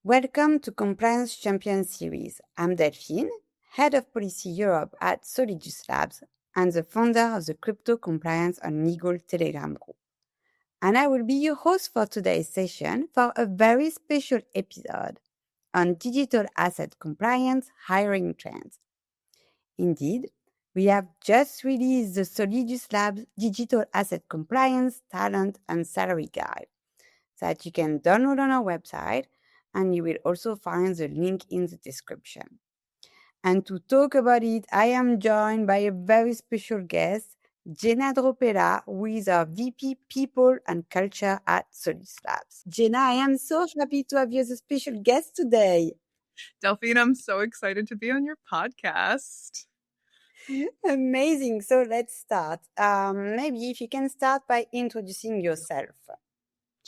Welcome to Compliance Champion Series. I'm Delphine, Head of Policy Europe at Solidus Labs and the founder of the Crypto Compliance and Legal Telegram group. And I will be your host for today's session for a very special episode on digital asset compliance hiring trends. Indeed, we have just released the Solidus Labs Digital Asset Compliance Talent and Salary Guide that you can download on our website, and you will also find the link in the description. And to talk about it, I am joined by a very special guest, Jena Dropela, who is our VP People and Culture at Solidus Labs. Jena, I am so happy to have you as a special guest today. Delphine, I'm so excited to be on your podcast. Amazing. So let's start. Maybe if you can start by introducing yourself.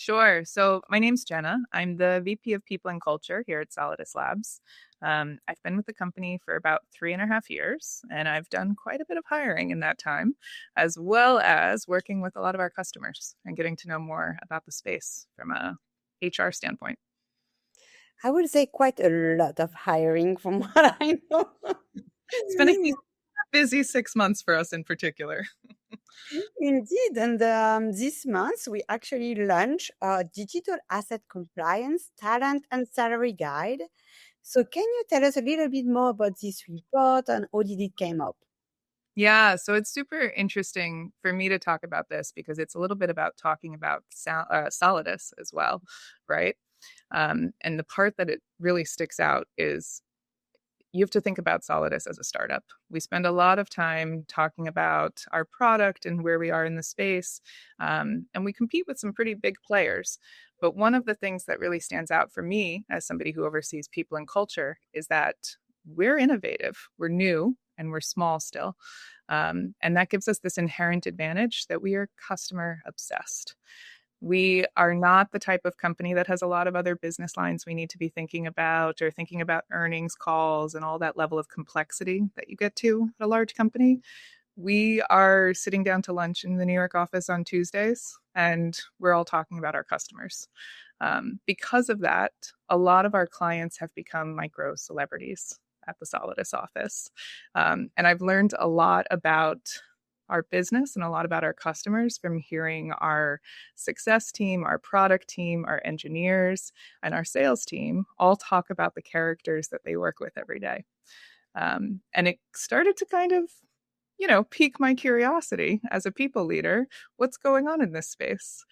Sure. So my name's Jena. I'm the VP of People and Culture here at Solidus Labs. I've been with the company for about 3.5 years, and I've done quite a bit of hiring in that time, as well as working with a lot of our customers and getting to know more about the space from a HR standpoint. I would say quite a lot of hiring from what I know. It's been a busy 6 months for us in particular. Indeed. And this month, we actually launched our Digital Asset Compliance Talent and Salary Guide. So can you tell us a little bit more about this report and how did it came up? Yeah, so it's super interesting for me to talk about this because it's a little bit about talking about Solidus as well, right? And the part that it really sticks out is you have to think about Solidus as a startup. We spend a lot of time talking about our product and where we are in the space, and we compete with some pretty big players. But one of the things that really stands out for me as somebody who oversees people and culture is that we're innovative, we're new, and we're small still. And that gives us this inherent advantage that we are customer obsessed. We are not the type of company that has a lot of other business lines we need to be thinking about or thinking about earnings calls and all that level of complexity that you get to at a large company. We are sitting down to lunch in the New York office on Tuesdays, and we're all talking about our customers. Because of that, a lot of our clients have become micro celebrities at the Solidus office. And I've learned a lot about our business and a lot about our customers from hearing our success team, our product team, our engineers, and our sales team all talk about the characters that they work with every day. And it started to kind of, pique my curiosity as a people leader. What's going on in this space?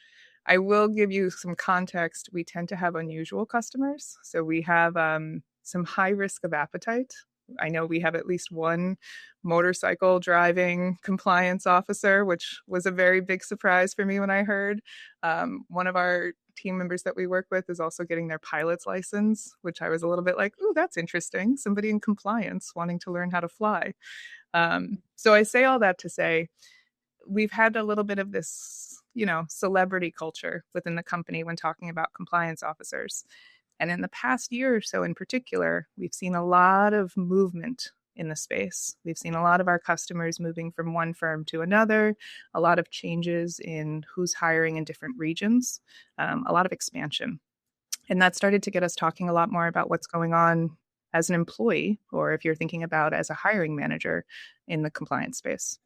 I will give you some context. We tend to have unusual customers. So we have some high risk of appetite. I know we have at least one motorcycle driving compliance officer, which was a very big surprise for me when I heard. One of our team members that we work with is also getting their pilot's license, which I was a little bit like, oh, that's interesting. Somebody in compliance wanting to learn how to fly. So I say all that to say, we've had a little bit of this, celebrity culture within the company when talking about compliance officers. And in the past year or so in particular, we've seen a lot of movement in the space. We've seen a lot of our customers moving from one firm to another, a lot of changes in who's hiring in different regions, a lot of expansion. And that started to get us talking a lot more about what's going on as an employee, or if you're thinking about as a hiring manager in the compliance space.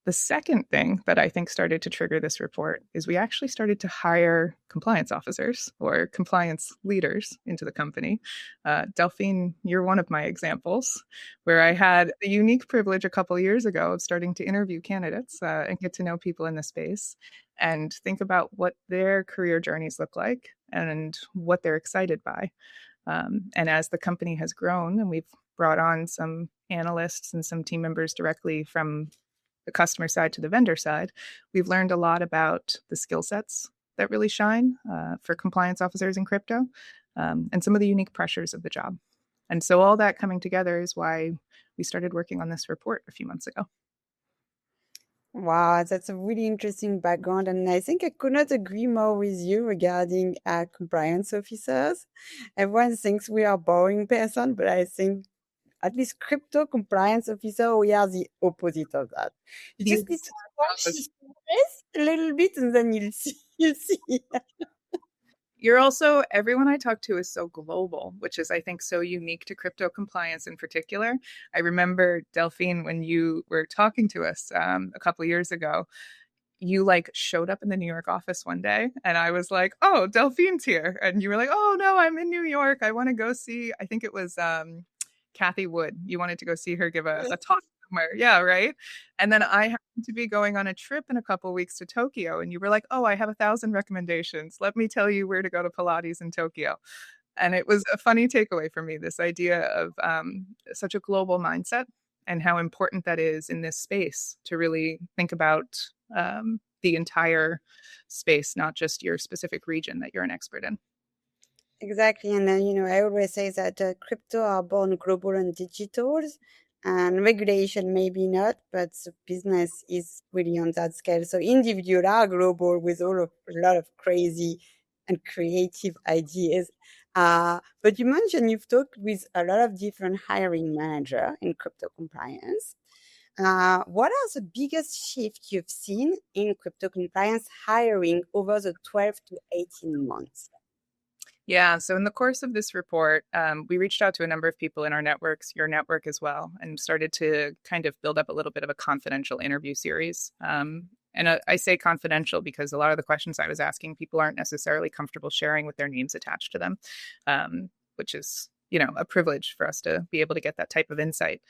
The second thing that I think started to trigger this report is we actually started to hire compliance officers or compliance leaders into the company. Delphine, you're one of my examples, where I had the unique privilege a couple of years ago of starting to interview candidates and get to know people in the space and think about what their career journeys look like and what they're excited by. And as the company has grown and we've brought on some analysts and some team members directly from the customer side to the vendor side, we've learned a lot about the skill sets that really shine for compliance officers in crypto and some of the unique pressures of the job. And so all that coming together is why we started working on this report a few months ago. Wow, that's a really interesting background. And I think I could not agree more with you regarding compliance officers. Everyone thinks we are boring person, but I think at least crypto compliance officer, we are the opposite of that. You just need to watch this a little bit and then you'll see. You're also, everyone I talk to is so global, which is, I think, so unique to crypto compliance in particular. I remember, Delphine, when you were talking to us a couple of years ago, you like showed up in the New York office one day and I was like, "Oh, Delphine's here." And you were like, "Oh, no, I'm in New York. I want to go see, I think it was Kathy Wood. You wanted to go see her give a talk somewhere." Yeah, right. And then I happened to be going on a trip in a couple of weeks to Tokyo and you were like, "Oh, I have 1,000 recommendations. Let me tell you where to go to Pilates in Tokyo." And it was a funny takeaway for me, this idea of such a global mindset and how important that is in this space to really think about the entire space, not just your specific region that you're an expert in. Exactly. And then, I always say that crypto are born global and digital, and regulation maybe not, but the business is really on that scale. So individuals are global with a lot of crazy and creative ideas. But you mentioned you've talked with a lot of different hiring manager in crypto compliance. What are the biggest shifts you've seen in crypto compliance hiring over the 12 to 18 months? Yeah, so in the course of this report, we reached out to a number of people in our networks, your network as well, and started to kind of build up a little bit of a confidential interview series. And I say confidential because a lot of the questions I was asking, people aren't necessarily comfortable sharing with their names attached to them, which is, a privilege for us to be able to get that type of insight.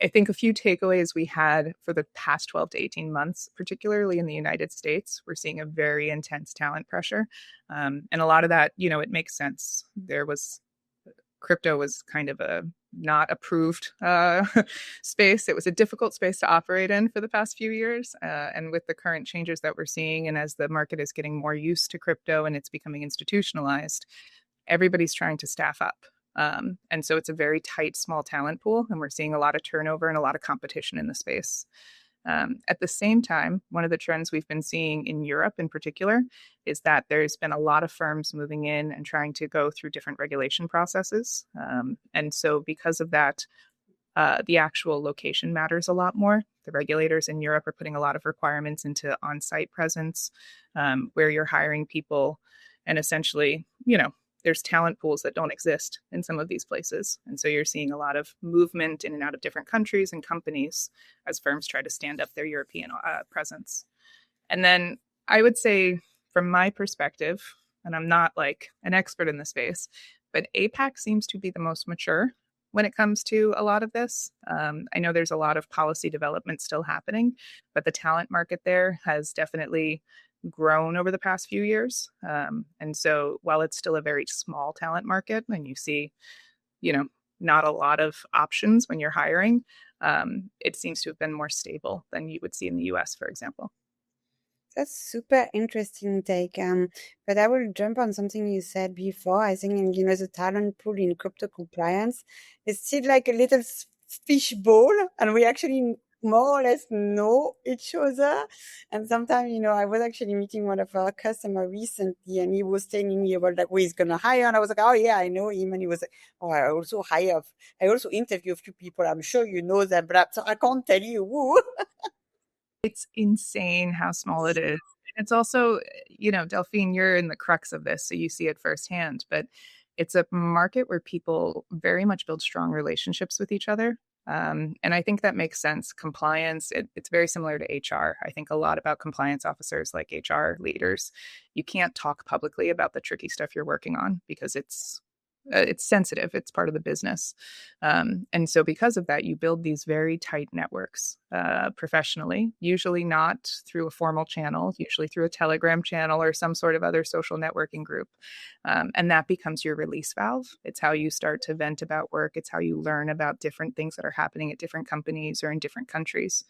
I think a few takeaways we had for the past 12 to 18 months, particularly in the United States, we're seeing a very intense talent pressure. And a lot of that, it makes sense. Crypto was kind of a not approved space. It was a difficult space to operate in for the past few years. And with the current changes that we're seeing, and as the market is getting more used to crypto and it's becoming institutionalized, everybody's trying to staff up. And so it's a very tight, small talent pool, and we're seeing a lot of turnover and a lot of competition in the space. At the same time, one of the trends we've been seeing in Europe in particular is that there's been a lot of firms moving in and trying to go through different regulation processes. And so, because of that, the actual location matters a lot more. The regulators in Europe are putting a lot of requirements into on site presence, where you're hiring people. And essentially, there's talent pools that don't exist in some of these places. And so you're seeing a lot of movement in and out of different countries and companies as firms try to stand up their European presence. And then I would say, from my perspective, and I'm not like an expert in the space, but APAC seems to be the most mature when it comes to a lot of this. I know there's a lot of policy development still happening, but the talent market there has definitely grown over the past few years. And so while it's still a very small talent market and you see, you know, not a lot of options when you're hiring, it seems to have been more stable than you would see in the US, for example. That's super interesting take. But I will jump on something you said before. I think, the talent pool in crypto compliance is still like a little fish bowl, and we actually more or less know each other. And sometimes, I was actually meeting one of our customers recently, and he was telling me about like who he's gonna hire, and I was like, oh yeah, I know him, and he was like, oh, I also interview a few people. I'm sure you know them, but so I can't tell you who. It's insane how small it is. It's also, Delphine, you're in the crux of this, so you see it firsthand, but it's a market where people very much build strong relationships with each other. And I think that makes sense. Compliance, it's very similar to HR. I think a lot about compliance officers like HR leaders. You can't talk publicly about the tricky stuff you're working on because it's sensitive. It's part of the business. And so because of that, you build these very tight networks professionally, usually not through a formal channel, usually through a Telegram channel or some sort of other social networking group. And that becomes your release valve. It's how you start to vent about work. It's how you learn about different things that are happening at different companies or in different countries.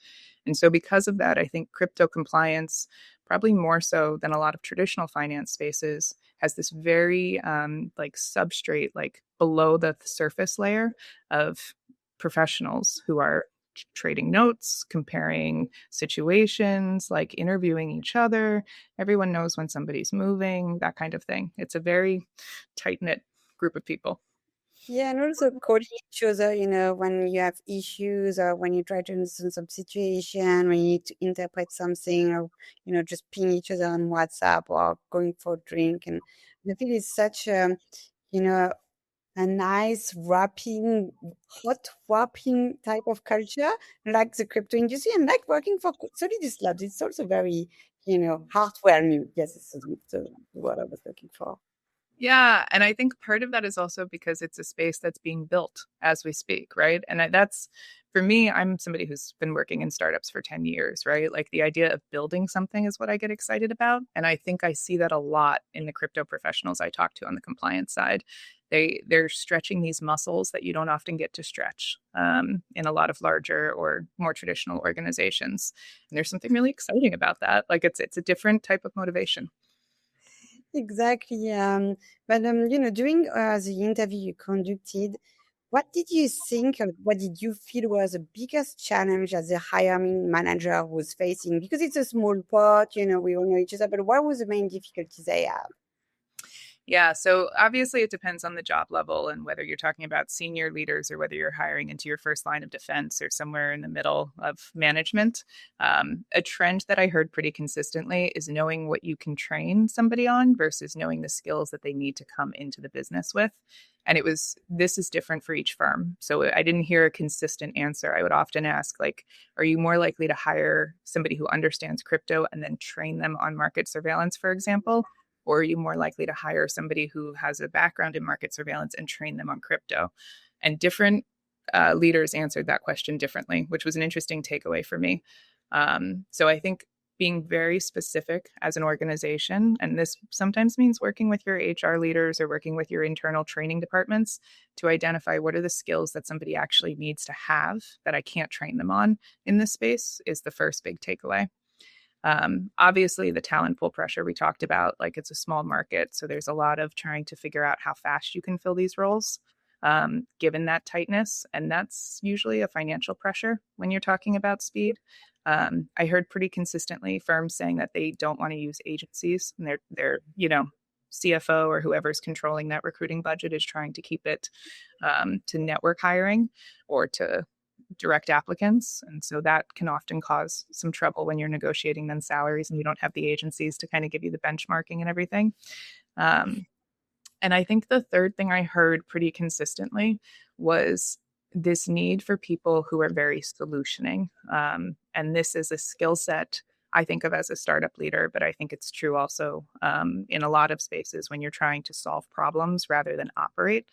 And so because of that, I think crypto compliance, probably more so than a lot of traditional finance spaces, has this very like substrate, like below the surface layer of professionals who are trading notes, comparing situations, like interviewing each other. Everyone knows when somebody's moving, that kind of thing. It's a very tight knit group of people. Yeah, and also calling each other, when you have issues or when you try to understand some situation, when you need to interpret something or, just ping each other on WhatsApp or going for a drink and I feel it's such you know, a nice wrapping, hot wrapping type of culture, like the crypto industry, and like working for Solidus Labs. It's also very, heartwarming. Yes, it's the word I was looking for. Yeah, and I think part of that is also because it's a space that's being built as we speak, right? And that's for me, I'm somebody who's been working in startups for 10 years, right? Like the idea of building something is what I get excited about. And I think I see that a lot in the crypto professionals I talk to on the compliance side. They're stretching these muscles that you don't often get to stretch in a lot of larger or more traditional organizations. And there's something really exciting about that. Like it's a different type of motivation. Exactly. But during the interview you conducted, what did you think, or what did you feel was the biggest challenge as a hiring manager was facing? Because it's a small pot, we all know each other, but what was the main difficulties they have? Yeah, so obviously it depends on the job level and whether you're talking about senior leaders or whether you're hiring into your first line of defense or somewhere in the middle of management. A trend that I heard pretty consistently is knowing what you can train somebody on versus knowing the skills that they need to come into the business with. And this is different for each firm. So I didn't hear a consistent answer. I would often ask, like, are you more likely to hire somebody who understands crypto and then train them on market surveillance, for example? Or are you more likely to hire somebody who has a background in market surveillance and train them on crypto? And different leaders answered that question differently, which was an interesting takeaway for me. So I think being very specific as an organization, and this sometimes means working with your HR leaders or working with your internal training departments to identify what are the skills that somebody actually needs to have that I can't train them on in this space is the first big takeaway. Obviously, the talent pool pressure we talked about, like it's a small market. So there's a lot of trying to figure out how fast you can fill these roles given that tightness. And that's usually a financial pressure when you're talking about speed. I heard pretty consistently firms saying that they don't want to use agencies and they're CFO or whoever's controlling that recruiting budget is trying to keep it to network hiring or to direct applicants. And so that can often cause some trouble when you're negotiating then salaries and you don't have the agencies to kind of give you the benchmarking and everything. Um, and I think the third thing I heard pretty consistently was this need for people who are very solutioning. And this is a skill set I think of as a startup leader, but I think it's true also in a lot of spaces when you're trying to solve problems rather than operate.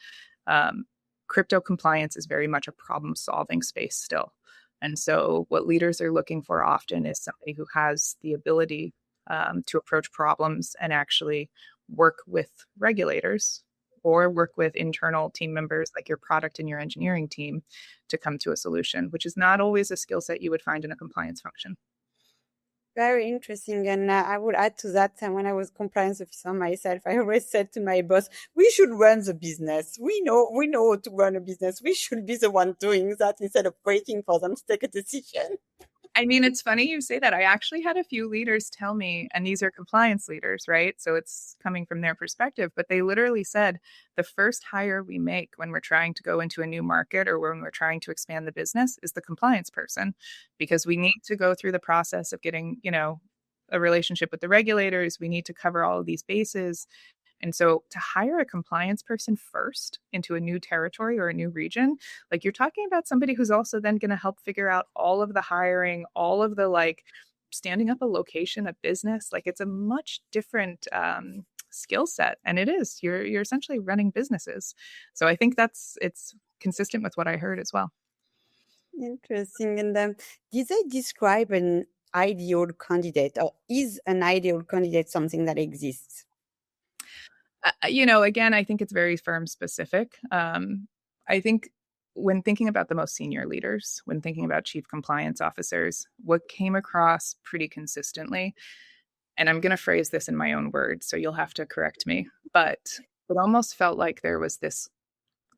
Um, Crypto compliance is very much a problem solving space still. And so, what leaders are looking for often is somebody who has the ability to approach problems and actually work with regulators or work with internal team members like your product and your engineering team to come to a solution, which is not always a skill set you would find in a compliance function. Very interesting. And I would add to that, when I was compliance officer myself, I always said to my boss, we should run the business. We know how to run a business. We should be the one doing that instead of waiting for them to take a decision. I mean, it's funny you say that. I actually had a few leaders tell me, and these are compliance leaders, right? So it's coming from their perspective, but they literally said the first hire we make when we're trying to go into a new market or when we're trying to expand the business is the compliance person, because we need to go through the process of getting, a relationship with the regulators. We need to cover all of these bases. And so to hire a compliance person first into a new territory or a new region, like you're talking about somebody who's also then going to help figure out all of the hiring, all of the like standing up a location, a business. Like it's a much different skill set. And it is, you're essentially running businesses. So I think it's consistent with what I heard as well. Interesting. And did they describe an ideal candidate, or is an ideal candidate something that exists? Again, I think it's very firm specific. I think when thinking about the most senior leaders, when thinking about chief compliance officers, what came across pretty consistently, and I'm going to phrase this in my own words, so you'll have to correct me, but it almost felt like there was this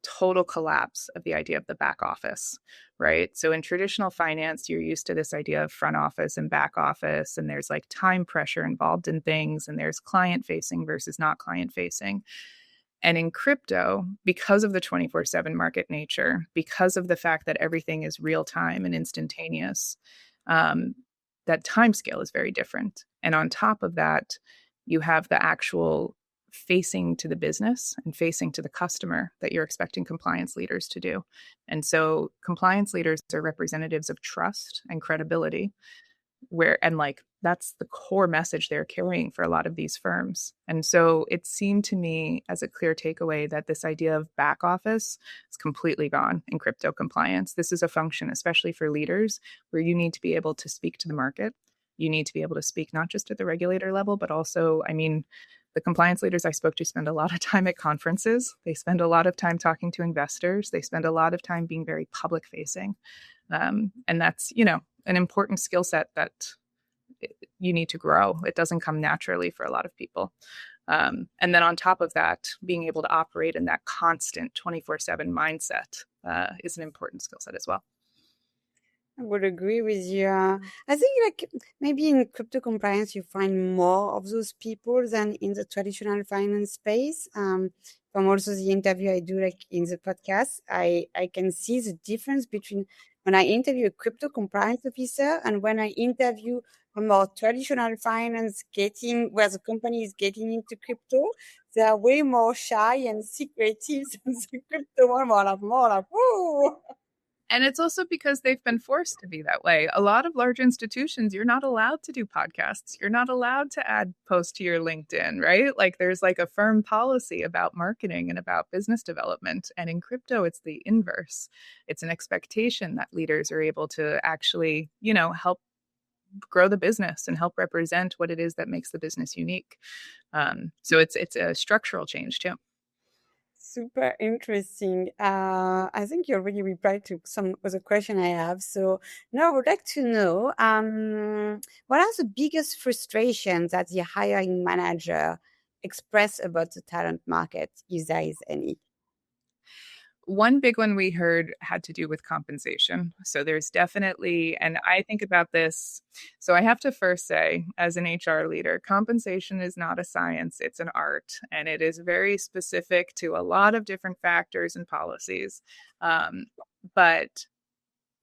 total collapse of the idea of the back office, right? So in traditional finance, you're used to this idea of front office and back office, and there's like time pressure involved in things, and there's client facing versus not client facing. And in crypto, because of the 24/7 market nature, because of the fact that everything is real time and instantaneous, um, that time scale is very different. And on top of that, you have the actual facing to the business and facing to the customer that you're expecting compliance leaders to do. And so compliance leaders are representatives of trust and credibility, where and like that's the core message they're carrying for a lot of these firms. And so it seemed to me as a clear takeaway that this idea of back office is completely gone in crypto compliance. This is a function, especially for leaders, where you need to be able to speak to the market. You need to be able to speak not just at the regulator level, but also, I mean, the compliance leaders I spoke to spend a lot of time at conferences. They spend a lot of time talking to investors. They spend a lot of time being very public facing. And that's, an important skill set that you need to grow. It doesn't come naturally for a lot of people. And then on top of that, being able to operate in that constant 24/7 mindset is an important skill set as well. I would agree with you. I think like maybe in crypto compliance you find more of those people than in the traditional finance space. From also the interview I do like in the podcast, I can see the difference between when I interview a crypto compliance officer and when I interview a more traditional finance where the company is getting into crypto. They are way more shy and secretive than the crypto one, more like, whoa. And it's also because they've been forced to be that way. A lot of large institutions, you're not allowed to do podcasts. You're not allowed to add posts to your LinkedIn, right? Like there's like a firm policy about marketing and about business development. And in crypto, it's the inverse. It's an expectation that leaders are able to actually, help grow the business and help represent what it is that makes the business unique. So it's a structural change too. Super interesting. I think you already replied to some of the question I have. So now I would like to know what are the biggest frustrations that the hiring manager express about the talent market, if there is any? One big one we heard had to do with compensation. So there's definitely, and I think about this. So I have to first say, as an HR leader, compensation is not a science, it's an art. And it is very specific to a lot of different factors and policies. But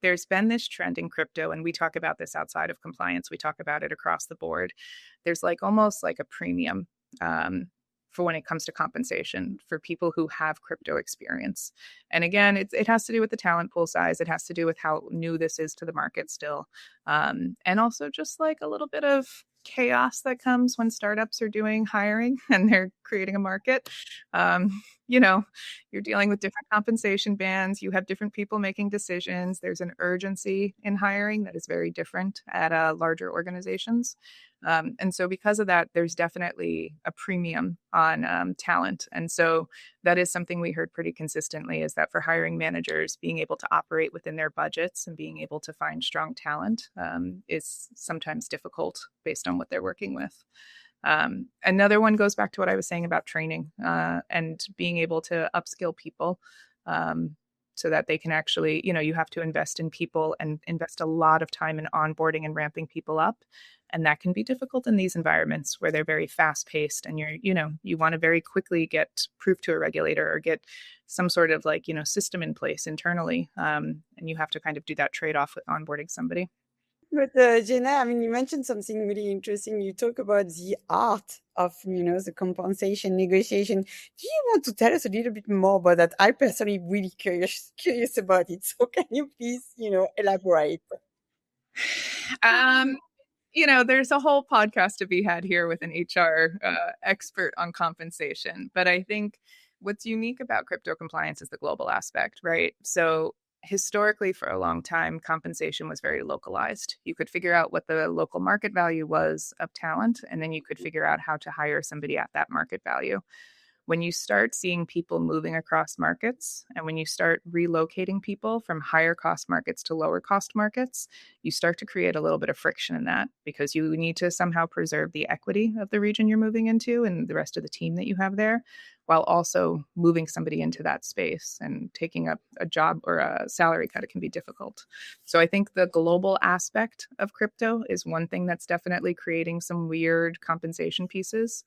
there's been this trend in crypto, and we talk about this outside of compliance. We talk about it across the board. There's like almost like a premium for when it comes to compensation for people who have crypto experience. And again, it has to do with the talent pool size. It has to do with how new this is to the market still. And also just like a little bit of chaos that comes when startups are doing hiring and they're creating a market. You're dealing with different compensation bands. You have different people making decisions. There's an urgency in hiring that is very different at larger organizations. And so because of that, there's definitely a premium on talent. And so that is something we heard pretty consistently, is that for hiring managers, being able to operate within their budgets and being able to find strong talent is sometimes difficult based on what they're working with. Another one goes back to what I was saying about training and being able to upskill people so that they can actually, you have to invest in people and invest a lot of time in onboarding and ramping people up. And that can be difficult in these environments where they're very fast paced and you want to very quickly get proof to a regulator or get some sort of system in place internally. And you have to kind of do that trade off with onboarding somebody. But Jena, I mean, you mentioned something really interesting. You talk about the art of, the compensation negotiation. Do you want to tell us a little bit more about that? I personally really curious about it. So can you please, elaborate? There's a whole podcast to be had here with an HR expert on compensation. But I think what's unique about crypto compliance is the global aspect, right? So historically, for a long time, compensation was very localized. You could figure out what the local market value was of talent, and then you could figure out how to hire somebody at that market value. When you start seeing people moving across markets and when you start relocating people from higher cost markets to lower cost markets, you start to create a little bit of friction in that because you need to somehow preserve the equity of the region you're moving into and the rest of the team that you have there, while also moving somebody into that space and taking up a job or a salary cut. It can be difficult. So I think the global aspect of crypto is one thing that's definitely creating some weird compensation pieces.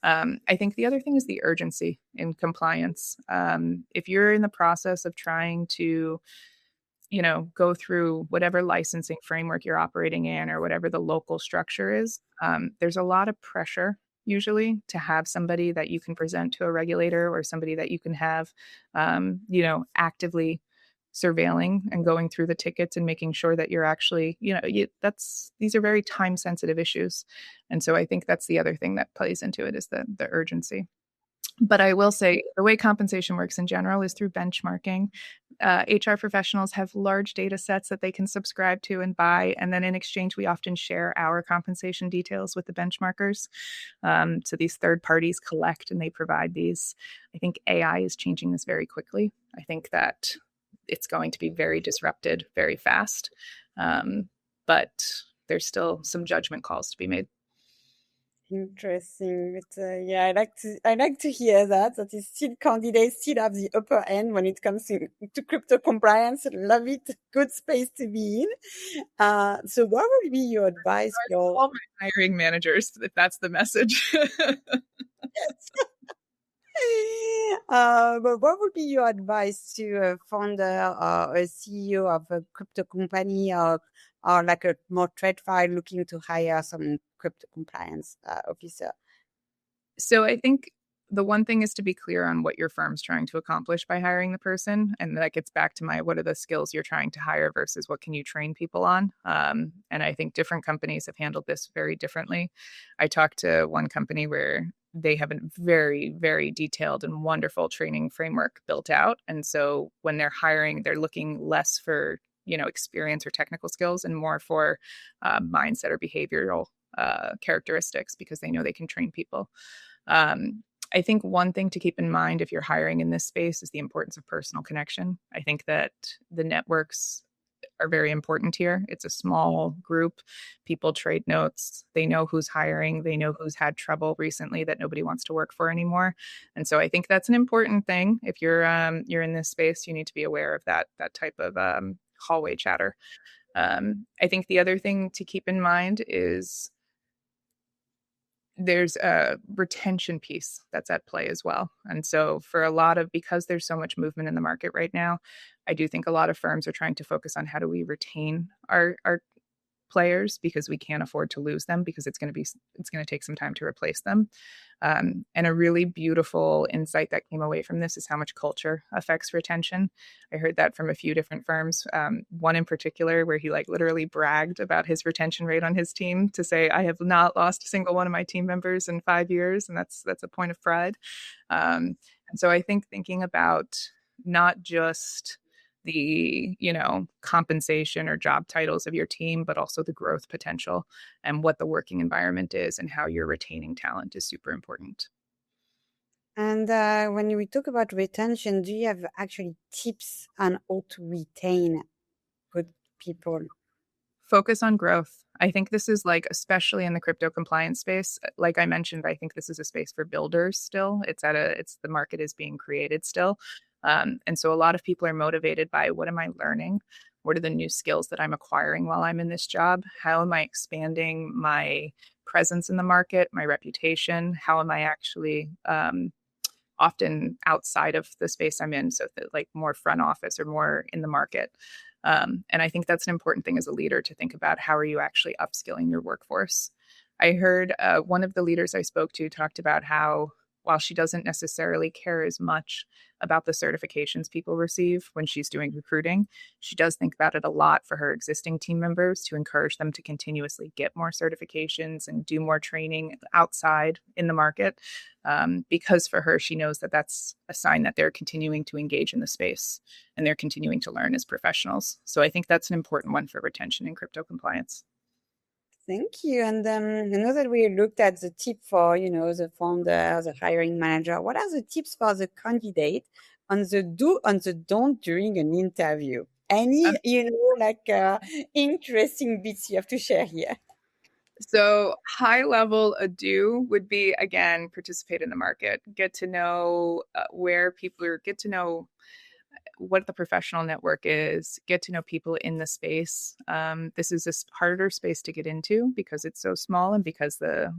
I think the other thing is the urgency in compliance. If you're in the process of trying to, go through whatever licensing framework you're operating in or whatever the local structure is, there's a lot of pressure usually to have somebody that you can present to a regulator or somebody that you can have, actively surveilling and going through the tickets and making sure that you're actually, these are very time sensitive issues. And so I think that's the other thing that plays into it is the urgency. But I will say the way compensation works in general is through benchmarking. HR professionals have large data sets that they can subscribe to and buy. And then in exchange, we often share our compensation details with the benchmarkers. So these third parties collect and they provide these. I think AI is changing this very quickly. I think that it's going to be very disrupted very fast. But there's still some judgment calls to be made. Interesting. But yeah, I like to hear that is still candidates still have the upper hand when it comes to crypto compliance. Love it. Good space to be in. So what would be your advice for your All my hiring managers, if that's the message. but what would be your advice to a founder or a CEO of a crypto company or like a more trade file looking to hire some crypto compliance officer? So I think the one thing is to be clear on what your firm's trying to accomplish by hiring the person. And that gets back to my what are the skills you're trying to hire versus what can you train people on? And I think different companies have handled this very differently. I talked to one company where they have a very, very detailed and wonderful training framework built out. And so when they're hiring, they're looking less for experience or technical skills and more for mindset or behavioral characteristics because they know they can train people. I think one thing to keep in mind if you're hiring in this space is the importance of personal connection. I think that the networks are very important here. It's a small group. People trade notes. They know who's hiring. They know who's had trouble recently that nobody wants to work for anymore. And so I think that's an important thing. If you're in this space, you need to be aware of that type of hallway chatter. I think the other thing to keep in mind is there's a retention piece that's at play as well. And so because there's so much movement in the market right now, I do think a lot of firms are trying to focus on how do we retain our players because we can't afford to lose them because it's going to take some time to replace them. And a really beautiful insight that came away from this is how much culture affects retention. I heard that from a few different firms. One in particular where he literally bragged about his retention rate on his team to say, I have not lost a single one of my team members in 5 years. And that's a point of pride. And so I think thinking about not just the compensation or job titles of your team, but also the growth potential and what the working environment is and how you're retaining talent is super important. And when we talk about retention, do you have actually tips on how to retain good people? Focus on growth. I think this is especially in the crypto compliance space. Like I mentioned, I think this is a space for builders still. The market is being created still. And so a lot of people are motivated by what am I learning? What are the new skills that I'm acquiring while I'm in this job? How am I expanding my presence in the market, my reputation? How am I actually often outside of the space I'm in? So more front office or more in the market. And I think that's an important thing as a leader to think about how are you actually upskilling your workforce? I heard one of the leaders I spoke to talked about how while she doesn't necessarily care as much about the certifications people receive when she's doing recruiting, she does think about it a lot for her existing team members to encourage them to continuously get more certifications and do more training outside in the market. Because for her, she knows that that's a sign that they're continuing to engage in the space and they're continuing to learn as professionals. So I think that's an important one for retention in crypto compliance. Thank you. And I know that we looked at the tip for, the founder, the hiring manager. What are the tips for the candidate on the do, on the don't during an interview? Any, interesting bits you have to share here? So high level a do would be, again, participate in the market, get to know where people are, get to know what the professional network is, get to know people in the space. This is a harder space to get into because it's so small and because the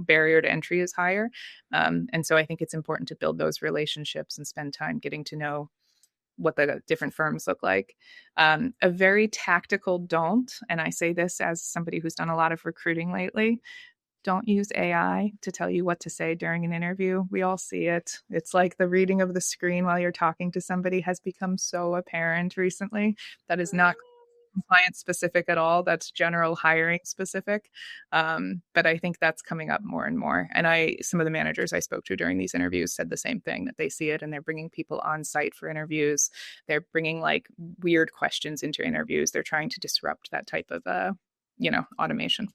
barrier to entry is higher. And so I think it's important to build those relationships and spend time getting to know what the different firms look like. A very tactical don't, and I say this as somebody who's done a lot of recruiting lately, don't use AI to tell you what to say during an interview. We all see it. It's like the reading of the screen while you're talking to somebody has become so apparent recently. That is not compliance specific at all. That's general hiring specific. But I think that's coming up more and more. And some of the managers I spoke to during these interviews said the same thing, that they see it and they're bringing people on site for interviews. They're bringing like weird questions into interviews. They're trying to disrupt that type of, automation.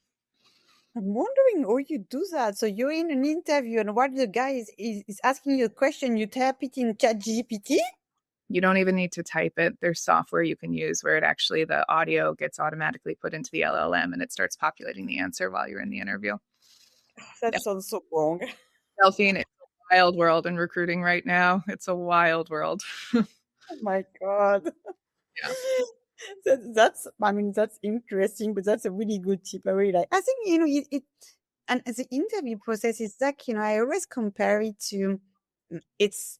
I'm wondering how you do that. So you're in an interview, and while the guy is asking you a question, you type it in ChatGPT? You don't even need to type it. There's software you can use where the audio gets automatically put into the LLM and it starts populating the answer while you're in the interview. That Yeah. sounds so wrong. Delphine, it's a wild world in recruiting right now. It's a wild world. Oh my God. Yeah. I mean, that's interesting, but that's a really good tip. I really like. I think, and the interview process is like, I always compare it to, it's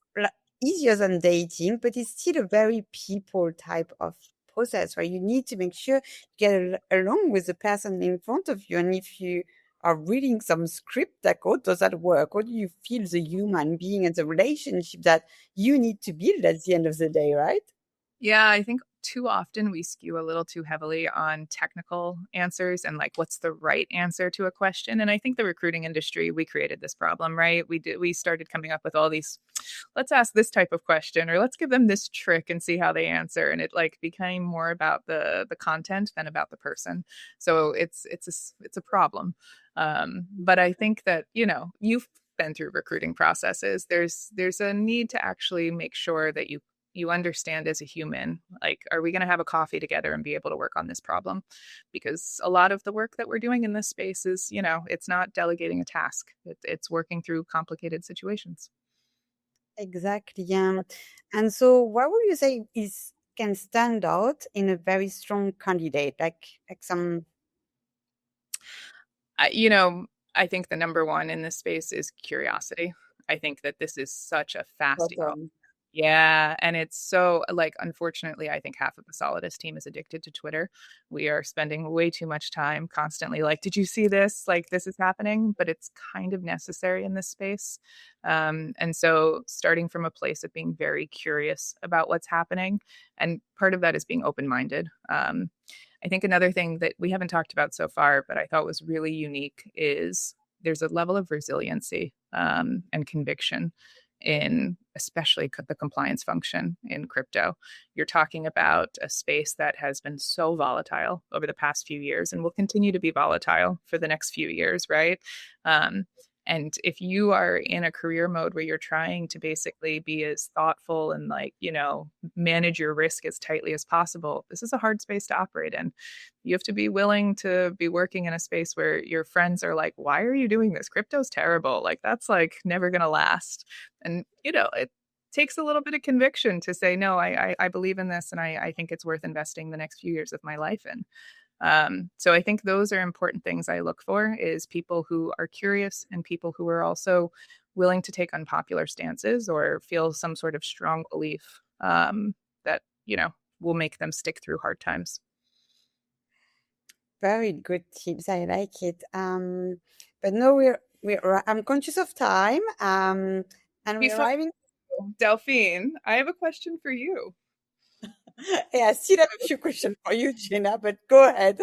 easier than dating, but it's still a very people type of process where you need to make sure you get along with the person in front of you. And if you are reading some script, like, how does that work? How do you feel the human being and the relationship that you need to build at the end of the day, right? Yeah, I think too often we skew a little too heavily on technical answers and like what's the right answer to a question. And I think the recruiting industry, we created this problem, right? We started coming up with all these, let's ask this type of question or let's give them this trick and see how they answer. And it like became more about the content than about the person. So it's a problem. But I think that, you've been through recruiting processes. There's a need to actually make sure that you understand as a human, like, are we going to have a coffee together and be able to work on this problem? Because a lot of the work that we're doing in this space is, it's not delegating a task. It's working through complicated situations. Exactly. Yeah. And so what would you say is can stand out in a very strong candidate, like some I, you know, I think the number one in this space is curiosity. I think that this is such a fast evolving. bottom? Yeah, and it's so like unfortunately, I think half of the Solidus team is addicted to Twitter. We are spending way too much time constantly like, did you see this? Like this is happening, but it's kind of necessary in this space. And so starting from a place of being very curious about what's happening, and part of that is being open-minded. I think another thing that we haven't talked about so far, but I thought was really unique is there's a level of resiliency and conviction in especially the compliance function in crypto. You're talking about a space that has been so volatile over the past few years and will continue to be volatile for the next few years, right? And if you are in a career mode where you're trying to basically be as thoughtful and like, manage your risk as tightly as possible, this is a hard space to operate in. You have to be willing to be working in a space where your friends are like, why are you doing this? Crypto's terrible. Like that's like never going to last. And, it takes a little bit of conviction to say, no, I believe in this and I think it's worth investing the next few years of my life in. So I think those are important things I look for is people who are curious and people who are also willing to take unpopular stances or feel some sort of strong belief that, will make them stick through hard times. Very good tips. I like it. But no, I'm conscious of time. And we're Before arriving. Delphine, I have a question for you. Yeah, I still have a few questions for you, Jena, but go ahead.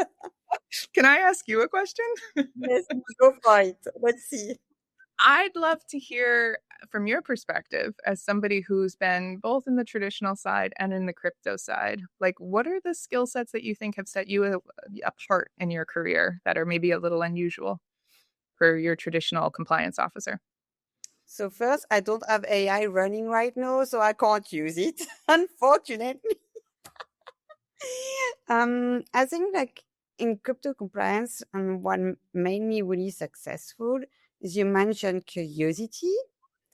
Can I ask you a question? Yes, go for it. Let's see. I'd love to hear from your perspective as somebody who's been both in the traditional side and in the crypto side. Like, what are the skill sets that you think have set you apart in your career that are maybe a little unusual for your traditional compliance officer? So first, I don't have AI running right now, so I can't use it, unfortunately. I think like in crypto compliance, what made me really successful is you mentioned curiosity,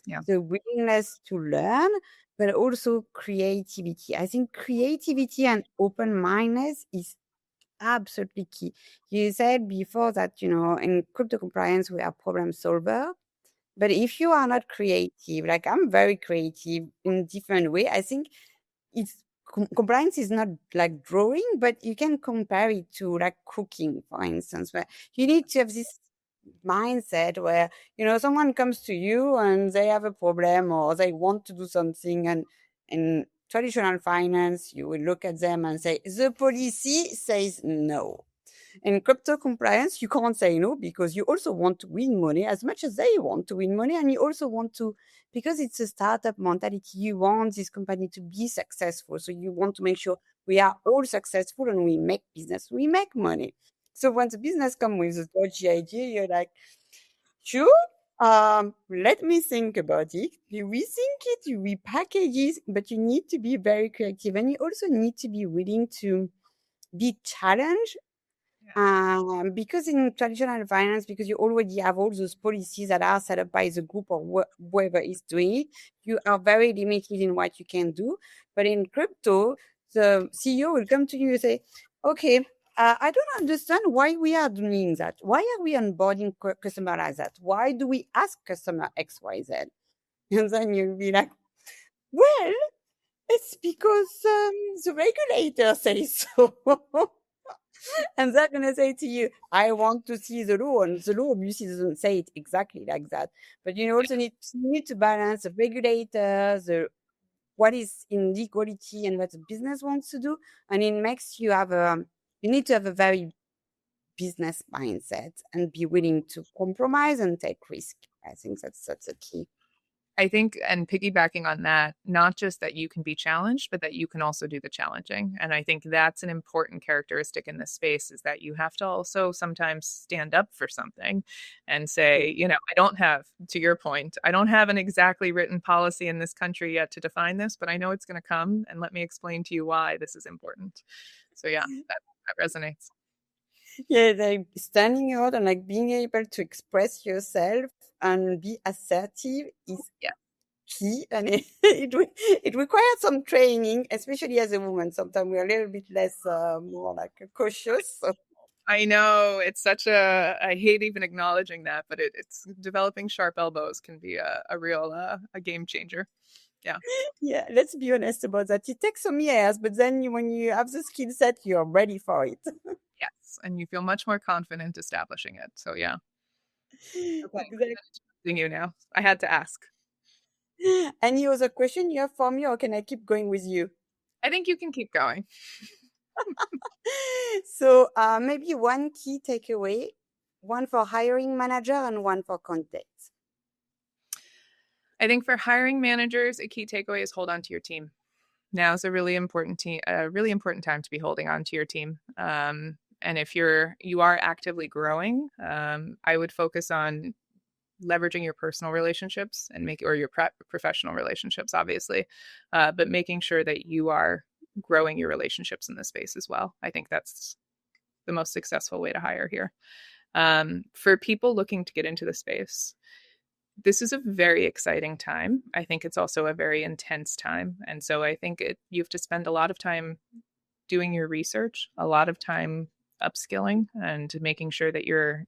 Yeah. the willingness to learn, but also creativity. I think creativity and open-mindedness is absolutely key. You said before that, in crypto compliance, we are problem solver. But if you are not creative, like I'm very creative in different way, I think it's compliance is not like drawing, but you can compare it to like cooking, for instance, where you need to have this mindset where, someone comes to you and they have a problem or they want to do something, and in traditional finance, you will look at them and say, the policy says no. In crypto compliance, you can't say no because you also want to win money as much as they want to win money. And you also want to, because it's a startup mentality, you want this company to be successful. So you want to make sure we are all successful and we make business, we make money. So when the business comes with a dodgy idea, you're like, sure, let me think about it. You rethink it, you repackage it, but you need to be very creative. And you also need to be willing to be challenged, because in traditional finance, because you already have all those policies that are set up by the group or whoever is doing it, you are very limited in what you can do. But in crypto, the CEO will come to you and say, okay, I don't understand why we are doing that. Why are we onboarding customer like that? Why do we ask customer XYZ? And then you'll be like, well, it's because the regulator says so. And they're going to say to you, I want to see the law. And the law obviously doesn't say it exactly like that. But you also need to balance the regulator, what is in legality and what the business wants to do. And it makes you you need to have a very business mindset and be willing to compromise and take risk. I think that's a key. I think, and piggybacking on that, not just that you can be challenged, but that you can also do the challenging. And I think that's an important characteristic in this space, is that you have to also sometimes stand up for something and say, I don't have, to your point, I don't have an exactly written policy in this country yet to define this, but I know it's going to come. And let me explain to you why this is important. So yeah, that resonates. Yeah, like standing out and like being able to express yourself and be assertive is key. And it requires some training, especially as a woman. Sometimes we're a little bit less, more like cautious. So. I know it's I hate even acknowledging that, but it's developing sharp elbows can be a real, a game changer. Yeah. Yeah, let's be honest about that. It takes some years, but then when you have the skill set, you're ready for it. Yes. And you feel much more confident establishing it. So yeah. Okay. Exactly. You now. I had to ask. Any other question you have for me, or can I keep going with you? I think you can keep going. So maybe one key takeaway, one for hiring manager and one for content. I think for hiring managers, a key takeaway is hold on to your team. Now is a really important time to be holding on to your team. And if you are actively growing, I would focus on leveraging your personal relationships and or your professional relationships, obviously, but making sure that you are growing your relationships in this space as well. I think that's the most successful way to hire here. For people looking to get into the space, this is a very exciting time. I think it's also a very intense time. And so I think you have to spend a lot of time doing your research, a lot of time upskilling and making sure that you're,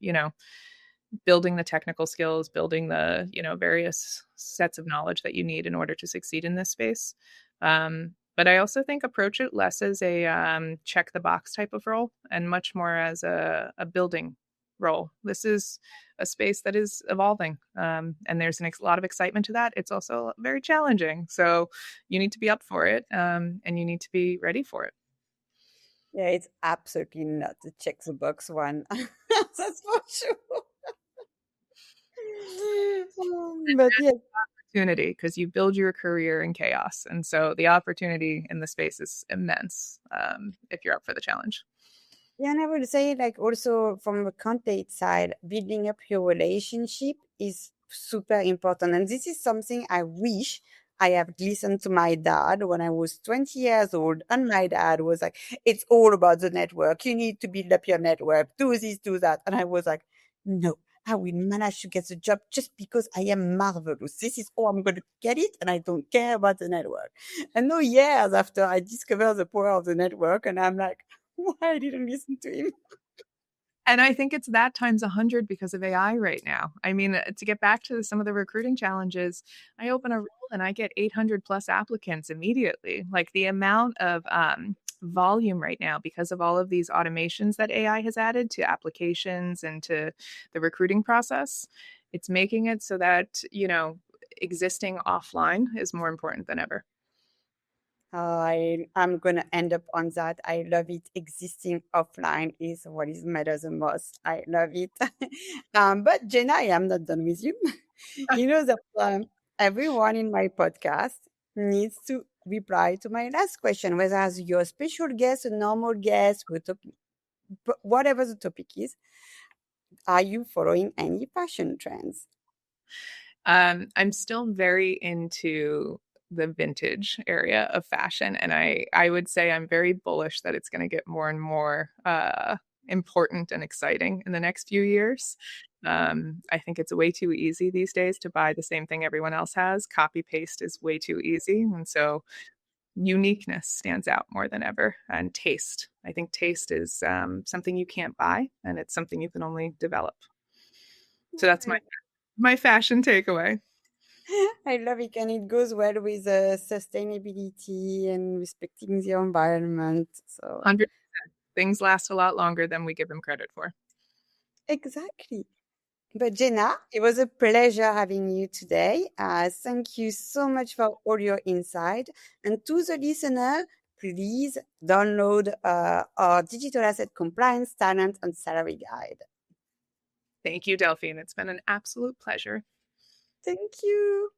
building the technical skills, building the, various sets of knowledge that you need in order to succeed in this space. But I also think approach it less as a check the box type of role and much more as a building role. This is a space that is evolving, and there's a lot of excitement to that. It's also very challenging. So you need to be up for it, and you need to be ready for it. Yeah, it's absolutely not the check the box one. That's for sure. But yeah. Opportunity, because you build your career in chaos. And so the opportunity in the space is immense, if you're up for the challenge. Yeah, and I would say, like, also from the content side, building up your relationship is super important. And this is something I wish I have listened to my dad when I was 20 years old. And my dad was like, it's all about the network. You need to build up your network, do this, do that. And I was like, no, I will manage to get the job just because I am marvelous. This is how I'm going to get it. And I don't care about the network. And no, years after I discovered the power of the network, and I'm like, why I didn't listen to him. And I think it's that times 100 because of AI right now. I mean, to get back to some of the recruiting challenges, I open a role and I get 800 plus applicants immediately. Like the amount of volume right now because of all of these automations that AI has added to applications and to the recruiting process. It's making it so that, existing offline is more important than ever. I'm gonna end up on that. I love it. Existing offline is what is matters the most. I love it. But Jenna, I am not done with you. You know that everyone in my podcast needs to reply to my last question, whether as your special guest, a normal guest, whatever the topic is. Are you following any fashion trends? I'm still very into the vintage area of fashion, and I would say I'm very bullish that it's going to get more and more important and exciting in the next few years. I think it's way too easy these days to buy the same thing everyone else has. Copy paste is way too easy, and so uniqueness stands out more than ever. And taste, I think taste is something you can't buy, and it's something you can only develop. So that's my fashion takeaway. I love it, and it goes well with sustainability and respecting the environment. So 100 things last a lot longer than we give them credit for. exactly. But Jenna, it was a pleasure having you today. Thank you so much for all your insight. And to the listener, please download our digital asset compliance talent and salary guide. Thank you, Delphine. It's been an absolute pleasure. Thank you.